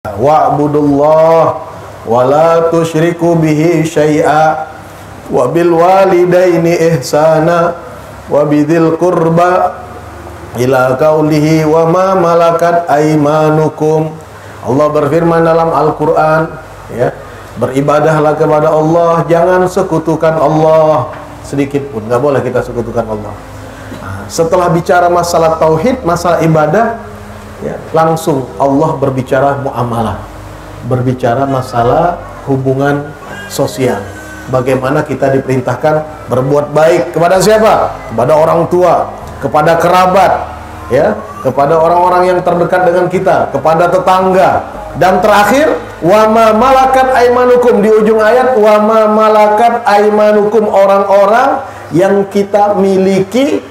wa'budullah wa la tusyriku bihi syai'a wa bil walidaini ihsana wa bidzil qurba ila qaulihi wa ma malakat aymanukum. Allah berfirman dalam Al-Qur'an, ya, beribadahlah kepada Allah, jangan sekutukan Allah sedikit pun, nggak boleh kita sekutukan Allah. Setelah bicara masalah tauhid, masalah ibadah, ya, langsung Allah berbicara muamalah, berbicara masalah hubungan sosial. Bagaimana kita diperintahkan berbuat baik kepada siapa? Kepada orang tua, kepada kerabat, ya, kepada orang-orang yang terdekat dengan kita, kepada tetangga, dan terakhir wa ma malakat aimanukum, di ujung ayat wa ma malakat aimanukum, orang-orang yang kita miliki,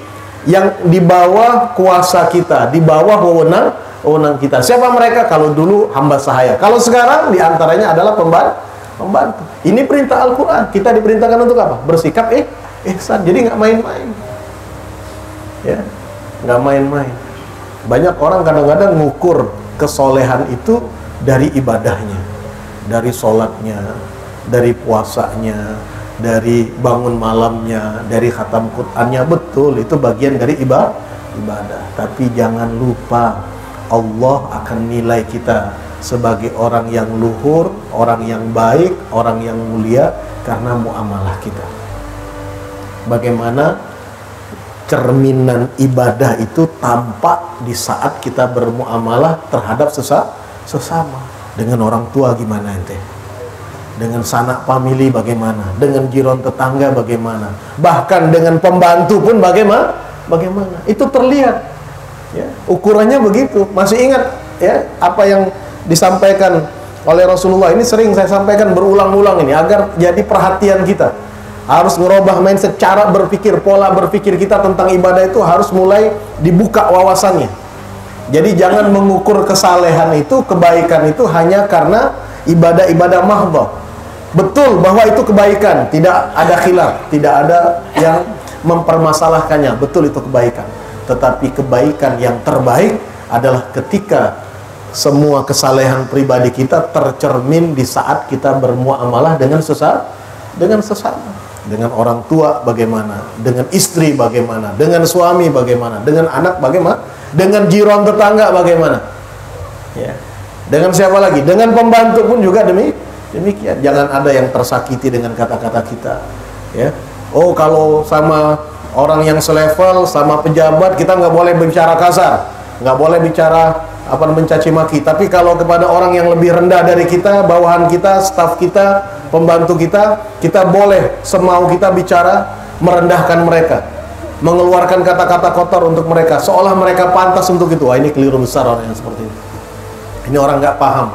yang di bawah kuasa kita, di bawah wewenang kita. Siapa mereka? Kalau dulu hamba sahaya, kalau sekarang diantaranya adalah pembantu. Ini perintah Al-Quran. Kita diperintahkan untuk apa? Bersikap ihsan. Jadi nggak main-main, ya, nggak main-main. Banyak orang kadang-kadang ngukur kesolehan itu dari ibadahnya, dari sholatnya, dari puasanya, dari bangun malamnya, dari khatam Qur'annya. Betul, itu bagian dari ibadah. Tapi jangan lupa, Allah akan nilai kita sebagai orang yang luhur, orang yang baik, orang yang mulia karena muamalah kita. Bagaimana cerminan ibadah itu tampak di saat kita bermuamalah terhadap sesama. Dengan orang tua gimana ente? Dengan sanak famili bagaimana? Dengan jiran tetangga bagaimana? Bahkan dengan pembantu pun bagaimana? Itu terlihat, ya, ukurannya begitu. Masih ingat, ya, apa yang disampaikan oleh Rasulullah? Ini sering saya sampaikan berulang-ulang ini agar jadi perhatian kita. Harus ngerubah mindset, cara berpikir, pola berpikir kita tentang ibadah itu harus mulai dibuka wawasannya. Jadi jangan mengukur kesalehan itu, kebaikan itu hanya karena ibadah-ibadah mahdhah. Betul bahwa itu kebaikan, tidak ada khilaf, tidak ada yang mempermasalahkannya. Betul itu kebaikan. Tetapi kebaikan yang terbaik adalah ketika semua kesalehan pribadi kita tercermin di saat kita bermuamalah dengan sesama. Dengan orang tua bagaimana, dengan istri bagaimana, dengan suami bagaimana, dengan anak bagaimana, dengan jiran tetangga bagaimana, ya, dengan siapa lagi, dengan pembantu pun juga demikian. Jangan ada yang tersakiti dengan kata-kata kita, ya. Oh, kalau sama orang yang selevel, sama pejabat kita nggak boleh bicara kasar, nggak boleh bicara mencaci maki. Tapi kalau kepada orang yang lebih rendah dari kita, bawahan kita, staf kita, pembantu kita, kita boleh semau kita bicara merendahkan mereka, mengeluarkan kata-kata kotor untuk mereka, seolah mereka pantas untuk itu. Wah, ini keliru besar orang yang seperti ini. Ini orang nggak paham,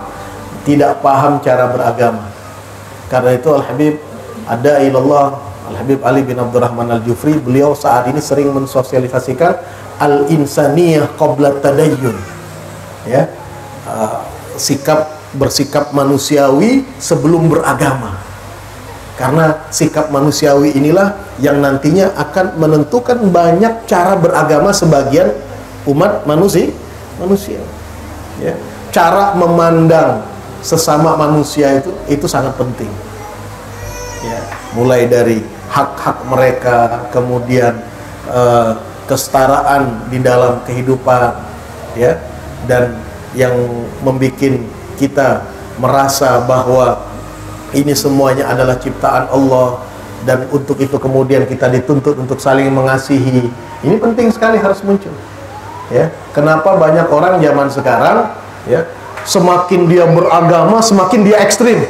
tidak paham cara beragama. Karena itu Al-Habib Ad-Da'ilallah, Al-Habib Ali bin Abdurrahman Al-Jufri, beliau saat ini sering mensosialisasikan al-insaniyah qabla tadayyun, ya, bersikap manusiawi sebelum beragama. Karena sikap manusiawi inilah yang nantinya akan menentukan banyak cara beragama sebagian umat manusia, ya. Cara memandang sesama manusia itu sangat penting, ya. Mulai dari hak-hak mereka, kemudian kesetaraan di dalam kehidupan, ya, dan yang membuat kita merasa bahwa ini semuanya adalah ciptaan Allah, dan untuk itu kemudian kita dituntut untuk saling mengasihi. Ini penting sekali, harus muncul, ya. Kenapa banyak orang zaman sekarang, ya, semakin dia beragama semakin dia ekstrim,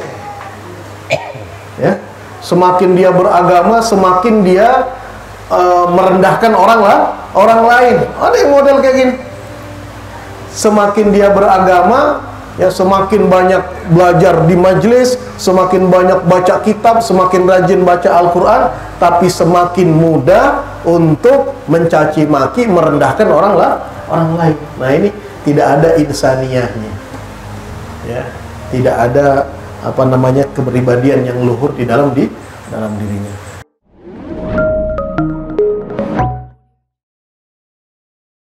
ya, semakin dia beragama semakin dia merendahkan orang lain. Ada yang model kayak gini. Semakin dia beragama, ya, semakin banyak belajar di majelis, semakin banyak baca kitab, semakin rajin baca Al-Quran, tapi semakin mudah untuk mencaci maki, merendahkan orang lain. Nah, ini tidak ada insaniyahnya, ya, tidak ada kepribadian yang luhur di dalam dirinya.